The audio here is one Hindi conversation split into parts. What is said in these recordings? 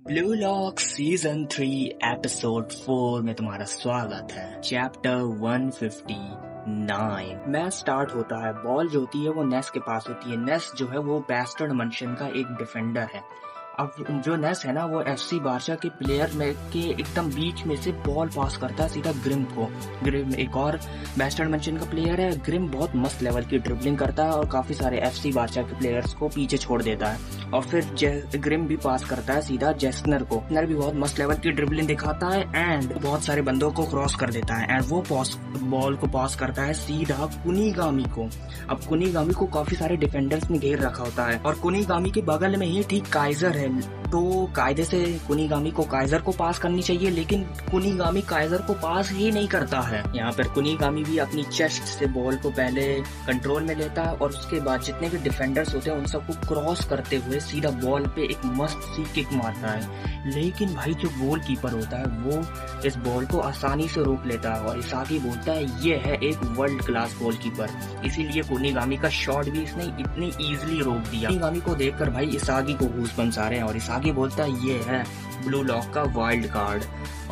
ब्लू लॉक सीजन 3 एपिसोड 4 में तुम्हारा स्वागत है। चैप्टर 159। मैच स्टार्ट होता है। बॉल जो होती है वो नेस के पास होती है। नेस जो है वो बैस्टर्ड मंशन का एक डिफेंडर है। अब जो नेस है ना वो एफसी बारसा के प्लेयर में के एकदम बीच में से बॉल पास करता है सीधा ग्रिम को। ग्रिम एक और बैस्टर्ड मंशन का प्लेयर है। ग्रिम बहुत मस्त लेवल की ड्रिबलिंग करता है और काफी सारे एफसी बारसा के प्लेयर्स को पीछे छोड़ देता है। और फिर ग्रिम भी पास करता है सीधा जेस्नर को। जेस्नर भी बहुत मस्त लेवल की ड्रिबलिंग दिखाता है एंड बहुत सारे बंदों को क्रॉस कर देता है एंड वो बॉल को पास करता है सीधा कुनीगामी को। अब कुनीगामी को काफी सारे डिफेंडर्स ने घेर रखा होता है और कुनीगामी के बगल में ही ठीक काइजर है। तो कायदे से कुनीगामी को काइजर को पास करनी चाहिए, लेकिन कुनीगामी काइजर को पास ही नहीं करता है। यहाँ पर कुनीगामी भी अपनी चेस्ट से बॉल को पहले कंट्रोल में लेता है और उसके बाद जितने भी डिफेंडर्स होते हैं उन सबको क्रॉस करते हुए सीधा बॉल पे एक मस्त सी किक मारता है। लेकिन भाई जो गोलकीपर होता है वो इस बॉल को आसानी से रोक लेता है और इसागी बोलता है ये है एक वर्ल्ड क्लास गोलकीपर, इसीलिए कुनीगामी का शॉट भी इसने इतनी इजीली रोक दिया। कुनीगामी को देखकर भाई इसागी को गूज़बम्स आ रहे हैं और इसागी बोलता है ये है ब्लू लॉक का वाइल्ड कार्ड।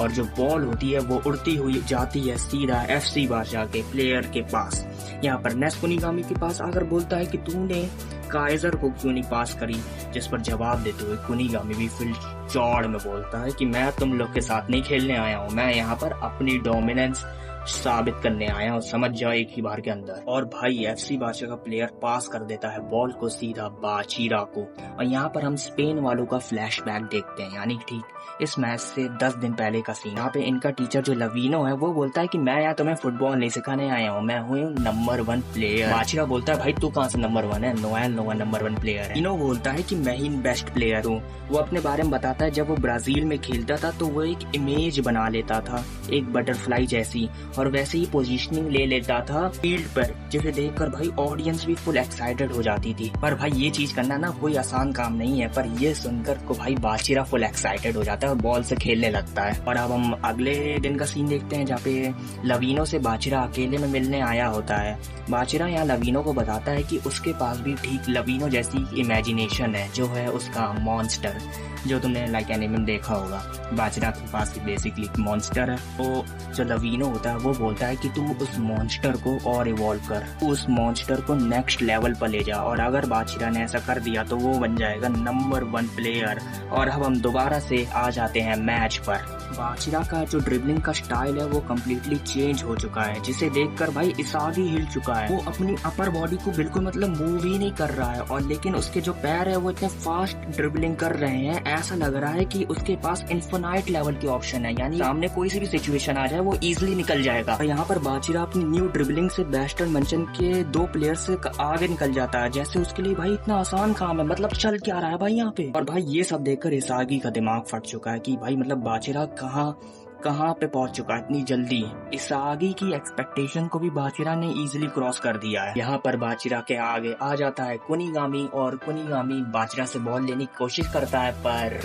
और जो बॉल होती है वो उड़ती हुई जाती है सीधा एफसी बारसा के प्लेयर के पास। यहाँ पर नेस कुनीगामी के पास आकर बोलता है कि तूने काइजर को क्यों नहीं पास करी, जिस पर जवाब देते हुए कुनीगामी भी फुल चौड़ में बोलता है कि मैं तुम लोग के साथ नहीं खेलने आया हूँ, मैं यहाँ पर अपनी डोमिनेंस साबित करने आया हूँ, समझ जाओ एक ही बार के अंदर। और भाई एफसी बारसा का प्लेयर पास कर देता है बॉल को सीधा बाचीरा को। और यहाँ पर हम स्पेन वालों का फ्लैशबैक देखते हैं, यानी ठीक इस मैच से 10 दिन पहले का सीन। यहाँ पे इनका टीचर जो लवीनो है वो बोलता है कि मैं यहाँ तुम्हें फुटबॉल नहीं सिखाने आया हूँ, मैं हूँ नंबर 1 प्लेयर। बाचीरा बोलता है भाई तू कहाँ से नंबर 1 है, नोएल नोवा नंबर 1 प्लेयर है। इनो बोलता है कि मैं ही बेस्ट प्लेयर हूँ। वो अपने बारे में बताता है जब वो ब्राजील में खेलता था तो वो एक इमेज बना लेता था एक बटरफ्लाई जैसी, और वैसे ही पोजीशनिंग ले लेता था फील्ड पर, जिसे देखकर भाई ऑडियंस भी फुल एक्साइटेड हो जाती थी। पर भाई ये चीज करना ना कोई आसान काम नहीं है, पर ये सुनकर को भाई बाचीरा फुल एक्साइटेड हो जाता है और बॉल से खेलने लगता है। और अब हम अगले दिन का सीन देखते हैं जहाँ पे लवीनो से बाचीरा अकेले में मिलने आया होता है। बाचीरा यहाँ लवीनो को बताता है कि उसके पास भी ठीक लवीनो जैसी इमेजिनेशन है, जो है उसका मॉन्स्टर, जो तुमने लाइक एनिमे में देखा होगा। बाचीरा के पास बेसिकली मॉन्स्टर है। वो जो लवीनो होता है वो बोलता है कि तू उस मॉन्स्टर को और इवॉल्व कर, उस मॉन्स्टर को नेक्स्ट लेवल पर ले जा, और अगर बाचीरा ने ऐसा कर दिया तो वो बन जाएगा नंबर 1 प्लेयर। और अब हम दोबारा से आ जाते हैं मैच पर। बाचीरा का जो ड्रिबलिंग का स्टाइल है वो कम्प्लीटली चेंज हो चुका है, जिसे देखकर भाई इसागी हिल चुका है। वो अपनी अपर बॉडी को बिल्कुल मतलब मूव ही नहीं कर रहा है, और लेकिन उसके जो पैर है वो इतने फास्ट ड्रिबलिंग कर रहे हैं, ऐसा लग रहा है कि उसके पास इन्फिनाइट लेवल की ऑप्शन है, यानी सामने कोई सी भी सिचुएशन आ जाए वो इजीली निकल जाएगा। और यहाँ पर बाचीरा अपनी न्यू ड्रिबलिंग से बैस्टर्ड मंचन के 2 प्लेयर से आगे निकल जाता है, जैसे उसके लिए भाई इतना आसान काम है, मतलब चल क्या रहा है भाई यहाँ पे। और भाई ये सब देखकर इसागी का दिमाग फट चुका है कि भाई मतलब बाचीरा कहाँ पे पहुंच चुका है इतनी जल्दी। इसागी की एक्सपेक्टेशन को भी बाचीरा ने इजीली क्रॉस कर दिया है। यहाँ पर बाचीरा के आगे आ जाता है कुनीगामी, और कुनीगामी बाचीरा से बॉल लेने की कोशिश करता है, पर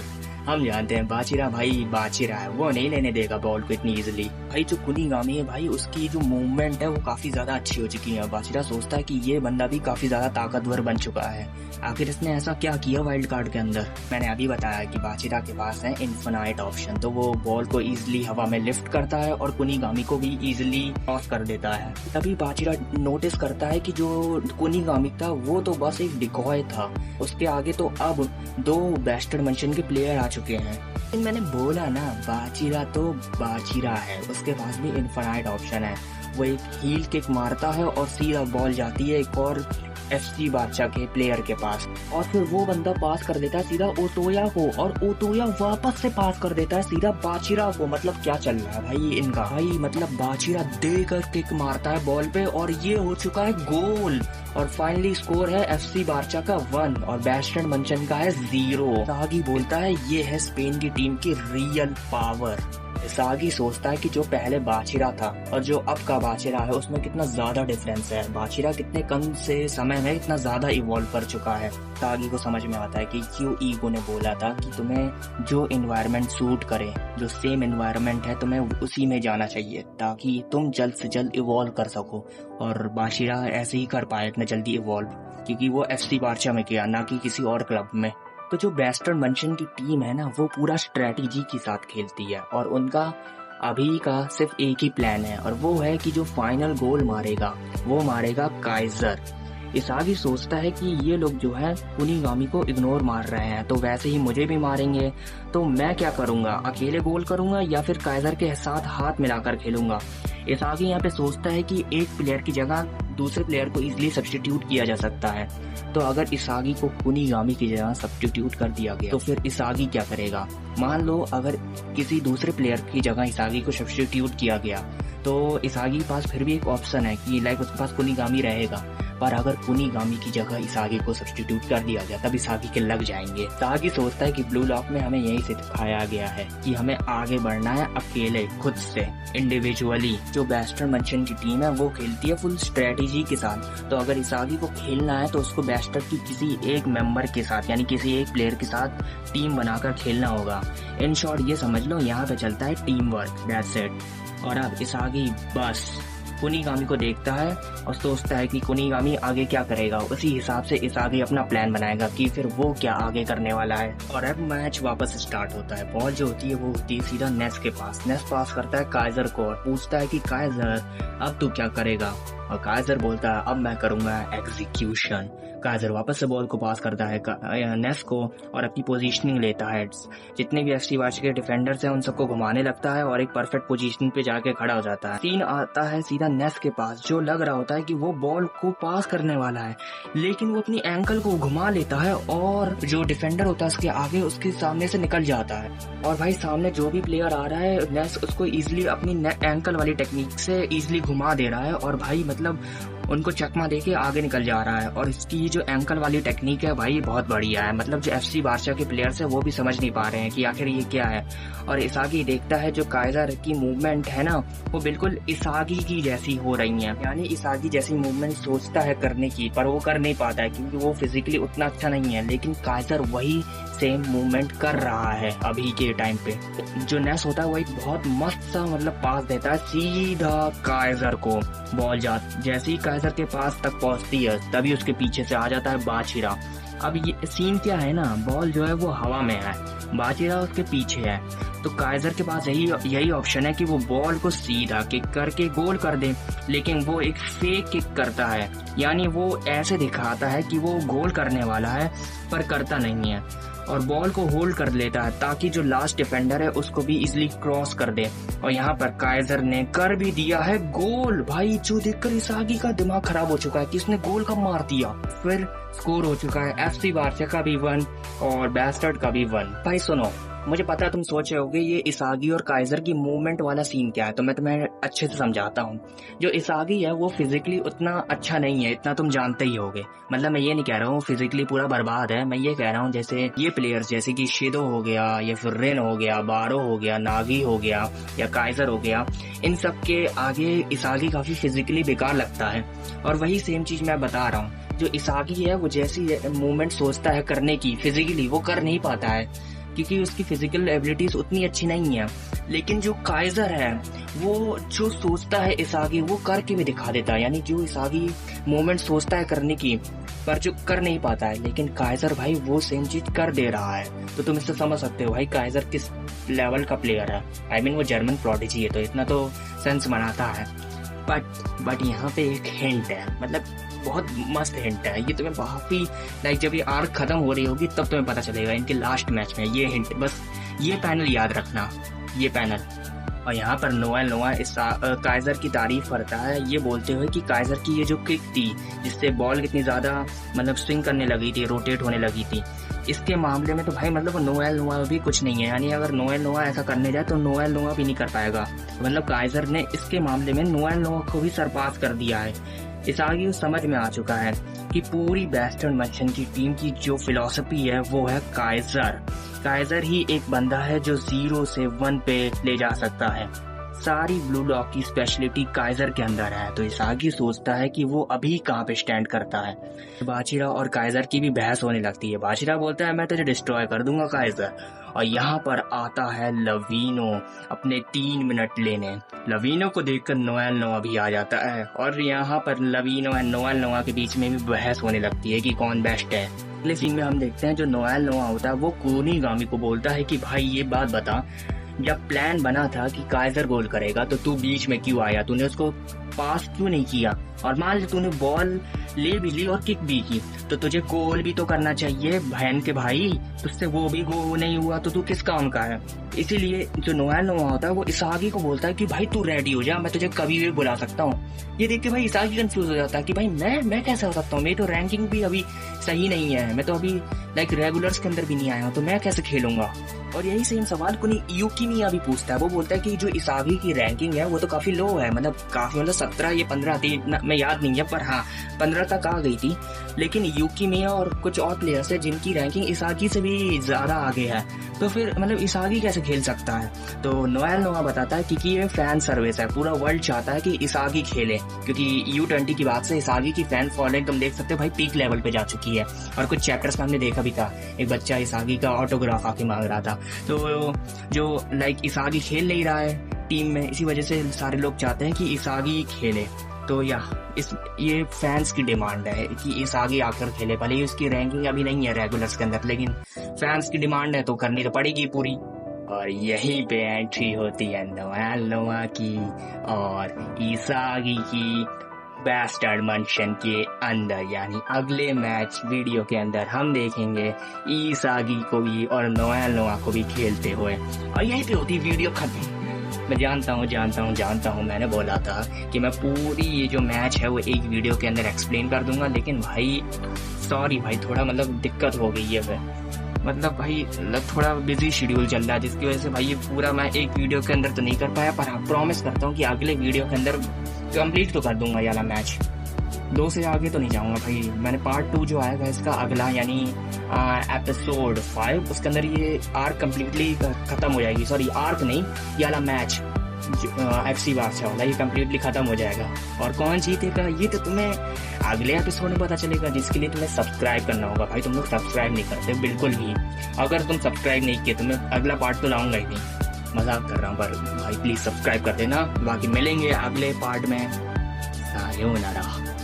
हम जानते हैं बाचीरा भाई बाचीरा है, वो नहीं लेने देगा बॉल को इतनी इजीली। भाई जो कुनीगामी है भाई उसकी जो मूवमेंट है वो काफी ज्यादा अच्छी हो चुकी है। बाचीरा सोचता है कि ये बंदा भी काफी ज्यादा ताकतवर बन चुका है, आखिर इसने ऐसा क्या किया वाइल्ड कार्ड के अंदर। मैंने अभी बताया कि बाचीरा के पास है इन्फिनाइट ऑप्शन, तो वो बॉल को इजीली हवा में लिफ्ट करता है और कुनीगामी को भी इजीली क्रॉस कर देता है। तभी बाचीरा नोटिस करता है कि जो कुनीगामी था वो तो बस एक डिकॉय था, उसके आगे तो अब 2 बैस्टर्ड मंशन के प्लेयर आ चुके हैं। लेकिन मैंने बोला ना बाचीरा तो बाचीरा है, उसके पास भी इन्फिनाइट ऑप्शन है। वो एक हील किक मारता है और सीधा बॉल जाती है एक और एफसी बारसा के प्लेयर के पास, और फिर वो बंदा पास कर देता है सीधा ओटोया को, और ओटोया वापस से पास कर देता है सीधा बाचीरा को। मतलब क्या चल रहा है भाई इनका। भाई मतलब बाचीरा देकर किक मारता है बॉल पे और ये हो चुका है गोल। और फाइनली स्कोर है एफसी बारसा का 1 और बैस्टर्ड मंचन का है 0। इसागी बोलता है ये है स्पेन की टीम की रियल पावर। इसागी सोचता है कि जो पहले बाचीरा था और जो अब का बाचीरा है उसमें कितना ज्यादा डिफरेंस है। बाचीरा कितने कम से समय में इतना ज्यादा इवॉल्व कर चुका है। इसागी को समझ में आता है कि क्यों ईगो ने बोला था कि तुम्हें जो एनवायरनमेंट सूट करे, जो सेम एनवायरनमेंट है, तुम्हें उसी में जाना चाहिए ताकि तुम जल्द से जल्द इवॉल्व कर सको। और बाचीरा ऐसे ही कर पाया इतना जल्दी इवॉल्व, क्योंकि वो एफसी बारसा में किया, ना कि किसी और क्लब में। तो जो वेस्टर्न मंशन की टीम है ना, वो पूरा स्ट्रेटेजी के साथ खेलती है और उनका अभी का सिर्फ एक ही प्लान है और वो है कि जो फाइनल गोल मारेगा वो मारेगा काइजर। इसागी सोचता है कि ये लोग जो है कुनिगामी को इग्नोर मार रहे हैं तो वैसे ही मुझे भी मारेंगे, तो मैं क्या करूंगा, अकेले गोल करूंगा या फिर काइजर के साथ हाथ मिलाकर खेलूंगा। इसागी यहाँ पे सोचता है कि एक प्लेयर की जगह दूसरे प्लेयर को इजीली सब्स्टिट्यूट किया जा सकता है, तो अगर इसागी को कुनिगामी की जगह सब्स्टिट्यूट कर दिया गया तो फिर इसागी क्या करेगा। मान लो अगर किसी दूसरे प्लेयर की जगह इसागी को सब्स्टिट्यूट किया गया तो इसागी के पास फिर भी एक ऑप्शन है कि लाइक उसके पास कुनिगामी रहेगा, पर अगर कुनिगामी की जगह इसागी को सब्स्टिट्यूट कर दिया जाए तब इसागी के लग जाएंगे। इसागी सोचता है कि ब्लू लॉक में हमें यही सिखाया गया है कि हमें आगे बढ़ना है अकेले, खुद से, इंडिविजुअली। जो वेस्टर्न मंशन की टीम है वो खेलती है फुल स्ट्रेटेजी के साथ, तो अगर इसागी को खेलना है तो उसको वेस्टर्न की किसी एक मेंबर के साथ यानी किसी एक प्लेयर के साथ टीम बनाकर खेलना होगा। इन शॉर्ट ये समझ लो यहाँ पे चलता है टीम वर्क, दैट्स इट। और अब इसागी बस कुनिगामी को देखता है और सोचता है कि कुनिगामी आगे क्या करेगा, उसी हिसाब से इसागी अपना प्लान बनाएगा कि फिर वो क्या आगे करने वाला है। और अब मैच वापस स्टार्ट होता है। बॉल जो होती है वो होती है सीधा नेस के पास। नेस पास करता है काइजर को और पूछता है कि काइजर अब तू क्या करेगा, और काइजर बोलता है अब मैं करूंगा एग्जीक्यूशन। काइजर वापस से बॉल को पास करता है नेस को और अपनी पोजीशनिंग लेता है। जितने भी एफसी बार्सिलोना के डिफेंडर्स हैं उन सबको घुमाने लगता है और एक परफेक्ट पोजीशन पे जाके खड़ा हो जाता है। सीन आता है सीधा नेस के पास, जो लग रहा होता है कि वो बॉल को पास करने वाला है, लेकिन वो अपनी एंकल को घुमा लेता है और जो डिफेंडर होता है उसके आगे उसके सामने से निकल जाता है। और भाई सामने जो भी प्लेयर आ रहा है नेस उसको इजिली अपनी एंकल वाली टेक्निक से इजिली घुमा दे रहा है और भाई मतलब उनको चकमा देके आगे निकल जा रहा है। और इसकी जो एंकल वाली टेक्निक है भाई बहुत बढ़िया है, मतलब जो एफसी बार्सिलोना के प्लेयर्स है वो भी समझ नहीं पा रहे हैं कि आखिर ये क्या है। और इसागी देखता है जो काइजर की मूवमेंट है ना वो बिल्कुल इसागी की जैसी हो रही है, यानी इसागी जैसी मूवमेंट सोचता है करने की पर वो कर नहीं पाता है क्योंकि वो फिजिकली उतना अच्छा नहीं है, लेकिन काइजर वही सेम मूवमेंट कर रहा है अभी के टाइम पे। जो नेस होता है वो एक बहुत मस्त सा मतलब पास देता है सीधा काइजर को। बॉल जैसे ही काइजर के पास तक पहुंचती है तभी उसके पीछे से आ जाता है बाचिरा। अब ये सीन क्या है ना, बॉल जो है वो हवा में है, बाचिरा उसके पीछे है, तो काइजर के पास यही ऑप्शन है कि वो बॉल को सीधा किक करके गोल कर दे, लेकिन वो एक फेक किक करता है, यानी वो ऐसे दिखाता है कि वो गोल करने वाला है पर करता नहीं है और बॉल को होल्ड कर लेता है ताकि जो लास्ट डिफेंडर है उसको भी इजिली क्रॉस कर दे। और यहाँ पर काइजर ने कर भी दिया है गोल। भाई जो देखकर इसागी का दिमाग खराब हो चुका है कि इसने गोल कब मार दिया। फिर स्कोर हो चुका है एफसी बार्सिलोना का भी 1 और बैस्टर्ड का भी 1। भाई सुनो, मुझे पता है तुम सोच रहे होगे ये इसागी और काइजर की मूवमेंट वाला सीन क्या है, तो मैं तुम्हें अच्छे से समझाता हूँ। जो इसागी है वो फिजिकली उतना अच्छा नहीं है, इतना तुम जानते ही होगे। मतलब मैं ये नहीं कह रहा हूँ फिजिकली पूरा बर्बाद है, मैं ये कह रहा हूँ जैसे ये प्लेयर्स जैसे कि शिदो हो गया या फिर रेन हो गया, बारो हो गया, नागी हो गया या काइजर हो गया, इन सब के आगे इसागी काफी फिजिकली बेकार लगता है। और वही सेम चीज मैं बता रहा हूँ, जो इसागी है वो जैसी मूवमेंट सोचता है करने की फिजिकली वो कर नहीं पाता है क्योंकि उसकी फिजिकल एबिलिटीज उतनी अच्छी नहीं है। लेकिन जो काइजर है वो जो सोचता है इसागी वो करके भी दिखा देता है, यानी जो इसागी मूवमेंट सोचता है करने की पर जो कर नहीं पाता है, लेकिन काइजर भाई वो सेम चीज कर दे रहा है। तो तुम इससे समझ सकते हो भाई काइजर किस लेवल का प्लेयर है। आई मीन वो जर्मन प्रोडिजी है तो इतना तो सेंस बनाता है। बट यहाँ पे एक हिंट है, मतलब बहुत मस्त हिंट है ये तुम्हें काफी लाइक जब ये आर्क खत्म हो रही होगी तब तुम्हें पता चलेगा इनके लास्ट मैच में। ये हिंट बस ये पैनल याद रखना, ये पैनल। और यहाँ पर नोएल नोआ इस काइजर की तारीफ करता है ये बोलते हुए कि काइजर की ये जो किक थी जिससे बॉल कितनी ज्यादा मतलब स्विंग करने लगी थी, रोटेट होने लगी थी, इसके मामले में तो भाई मतलब नोएल नोआ भी कुछ नहीं है। यानी अगर नोएल नोआ ऐसा करने जाए तो नोएल नोआ भी नहीं कर पाएगा। मतलब काइजर ने इसके मामले में नोएल नोआ को भी सरपास कर दिया है। इसागी को समझ में आ चुका है कि पूरी वेस्टर्न मंशन की टीम की जो फिलॉसफी है वो है काइजर। काइजर ही एक बंदा है जो 0 से 1 पे ले जा सकता है। सारी ब्लू लॉक की स्पेशलिटी काइजर के अंदर है, तो इसागी सोचता है कि वो अभी कहाँ पे स्टैंड करता है। बाचिरा और काइजर की भी बहस होने लगती है। बाचिरा बोलता है मैं तुझे डिस्ट्रॉय कर दूंगा काइजर। और यहाँ पर आता है लवीनो अपने 3 मिनट लेने। लवीनो को देखकर नोएल नोआ भी आ जाता है और यहाँ पर लवीनो और नोएल नोआ के बीच में भी बहस होने लगती है कि कौन बेस्ट है। अगले सीन में हम देखते हैं जो नोएल नोआ होता है वो कुनिगामी को बोलता है कि भाई ये बात बता, जब प्लान बना था कि काइजर गोल करेगा तो तू बीच में क्यों आया, तूने उसको पास क्यों नहीं किया, और मान ले तूने बॉल ले भी ली और किक भी की तो तुझे गोल भी तो करना चाहिए बहन के भाई, तुझसे वो भी गोल नहीं हुआ तो तू किस काम का है। इसीलिए जो नोएल नोआ होता है वो इसागी को बोलता है कि भाई तू रेडी हो जा, मैं तुझे कभी भी बुला सकता हूँ। ये देख के भाई इसागी कंफ्यूज हो जाता है कि भाई मैं कैसे हो सकता हूँ, मेरी तो रैंकिंग भी अभी सही नहीं है, मैं तो अभी लाइक रेगुलर्स के अंदर भी नहीं आया हूँ, तो मैं कैसे खेलूंगा। और यही सेम सवाल युकिमिया भी पूछता है। वो बोलता है कि जो इसागी की रैंकिंग है वो तो काफी लो है, मतलब काफी, मतलब 17 या 15 थी, मैं याद नहीं है, पर हाँ 15 तक आ गई थी। लेकिन युकिमिया और कुछ और प्लेयर्स है जिनकी रैंकिंग इसागी से भी ज्यादा आगे है, तो फिर मतलब इसागी कैसे खेल सकता है। तो नोएल नोआ बताता है कि ये फैन सर्विस है, पूरा वर्ल्ड चाहता है कि इसागी खेले, क्योंकि U20 की बात से इसागी की फैन फॉलोइंग तुम देख सकते हो भाई पीक लेवल पे जा चुकी है। और कुछ चैप्टर्स में हमने देखा भी था, एक बच्चा इसागी का ऑटोग्राफ आके मांग रहा था। तो जो लाइक इसागी खेल नहीं रहा है टीम में, इसी वजह से सारे लोग चाहते हैं कि इसागी खेले। तो ये फैंस की डिमांड है कि इसागी आकर खेले, भले ही उसकी रैंकिंग अभी नहीं है रेगुलर्स के अंदर, लेकिन फैंस की डिमांड है तो करनी तो पड़ेगी पूरी। और यहीं पे एंट्री होती है नोएल नोआ की और इसागी की बास्टर्ड मंशन के अंदर, यानी अगले मैच वीडियो के अंदर हम देखेंगे इसागी को भी और नोएल नोआ को भी खेलते हुए। और यहीं पे होती वीडियो खत्म। मैं जानता हूँ मैंने बोला था कि मैं पूरी ये जो मैच है वो एक वीडियो के अंदर एक्सप्लेन कर दूंगा, लेकिन भाई सॉरी भाई, थोड़ा मतलब दिक्कत हो गई है, मतलब भाई थोड़ा बिजी शेड्यूल चल रहा है, जिसकी वजह से भाई ये पूरा मैं एक वीडियो के अंदर तो नहीं कर पाया, पर हाँ प्रॉमिस करता हूँ कि अगले वीडियो के अंदर कंप्लीट तो कर दूंगा ये वाला मैच। 2 से आगे तो नहीं जाऊंगा भाई। मैंने पार्ट 2 जो आएगा इसका अगला, यानी एपिसोड 5, उसके अंदर ये आर्क कम्प्लीटली खत्म हो जाएगी, सॉरी आर्क नहीं, ये वाला मैच FC बादशाह वाला ये कम्प्लीटली खत्म हो जाएगा। और कौन जीतेगा ये तो तुम्हें अगले एपिसोड में पता चलेगा, जिसके लिए तुम्हें सब्सक्राइब करना होगा। भाई तुम लोग सब्सक्राइब नहीं करते बिल्कुल भी, अगर तुम सब्सक्राइब नहीं किए तो मैं अगला पार्ट तो लाऊंगा ही नहीं, मजाक कर रहा हूँ, पर भाई प्लीज सब्सक्राइब कर देना। बाकी मिलेंगे अगले पार्ट में, सायोनारा।